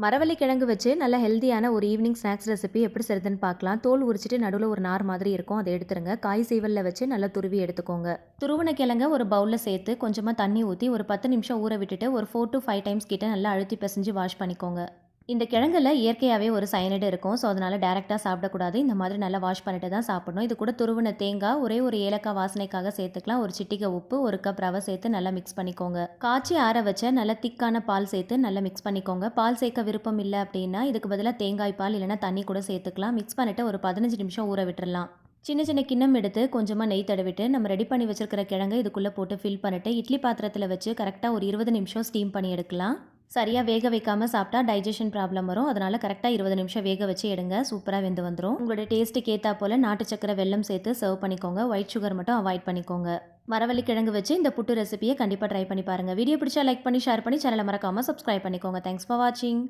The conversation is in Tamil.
மரவள்ளி கிழங்கு வச்சு நல்ல ஹெல்தியான ஒரு ஈவினிங் ஸ்நாக்ஸ் ரெசிபி எப்படி செய்யுதுன்னு பார்க்கலாம். தோல் உரிச்சிட்டு நடுவில் ஒரு நார் மாதிரி இருக்கும், அதை எடுத்துருங்க. காய் சீவலில் வச்சு நல்லா துருவி எடுத்துக்கோங்க. துருவன கிழங்க ஒரு பவுலில் சேர்த்து கொஞ்சமாக தண்ணி ஊற்றி ஒரு 10 நிமிஷம் ஊற விட்டுட்டு ஒரு 4 to 5 டைம்ஸ் கிட்ட நல்லா அழுத்தி பிசைஞ்சு வாஷ் பண்ணிக்கோங்க. இந்த கிழங்குல இயற்கையாகவே ஒரு சயனைடு இருக்கும். ஸோ அதனால் டேரெக்டாக சாப்பிடக்கூடாது. இந்த மாதிரி நல்லா வாஷ் பண்ணிட்டு தான் சாப்பிடணும். இது கூட துருவின தேங்காய், ஒரே ஒரு ஏலக்காய் வாசனைக்காக சேர்த்துக்கலாம். ஒரு சிட்டிகை உப்பு, ஒரு கப் ரவை சேர்த்து நல்லா மிக்ஸ் பண்ணிக்கோங்க. காய்ச்சி ஆற வச்ச நல்ல திக்கான பால் சேர்த்து நல்லா மிக்ஸ் பண்ணிக்கோங்க. பால் சேர்க்க விருப்பம் இல்லை அப்படின்னா இதுக்கு பதிலாக தேங்காய் பால் இல்லைனா தண்ணி கூட சேர்த்துக்கலாம். மிக்ஸ் பண்ணிவிட்டு ஒரு 15 நிமிஷம் ஊற விட்டுறலாம். சின்ன சின்ன கிண்ணம் எடுத்து கொஞ்சமாக நெய் தடவிட்டு நம்ம ரெடி பண்ணி வச்சிருக்கிற கிழங்கை இதுக்குள்ளே போட்டு ஃபில் பண்ணிவிட்டு இட்லி பாத்திரத்தில் வச்சு கரெக்டாக ஒரு 20 நிமிஷம் ஸ்டீம் பண்ணி எடுக்கலாம். சரியாக வேக வைக்காமல் சாப்பிட்டா டைஜஷன் ப்ராப்ளம் வரும். அதனால் கரெக்டாக 20 நிமிஷம் வேக வச்சு எடுங்க. சூப்பராக வெந்து வந்துடும். உங்களோட டேஸ்ட்டுக்கு ஏற்றா போல் நாட்டு சக்கரை, வெல்லம் சேர்த்து சர்வ் பண்ணிக்கோங்க. ஒயிட் சுகர் மட்டும் அவாய்ட் பண்ணிக்கோங்க. மரவள்ளி கிழங்கு வச்சு இந்த புட்டு ரெசிபியை கண்டிப்பாக ட்ரை பண்ணி பாருங்கள். வீடியோ பிடிச்சா லைக் பண்ணி ஷேர் பண்ணி சேனலை மறக்காமல் சப்ஸ்கிரைப் பண்ணிக்கோங்க. தேங்க்ஸ் ஃபார் வாட்சிங்.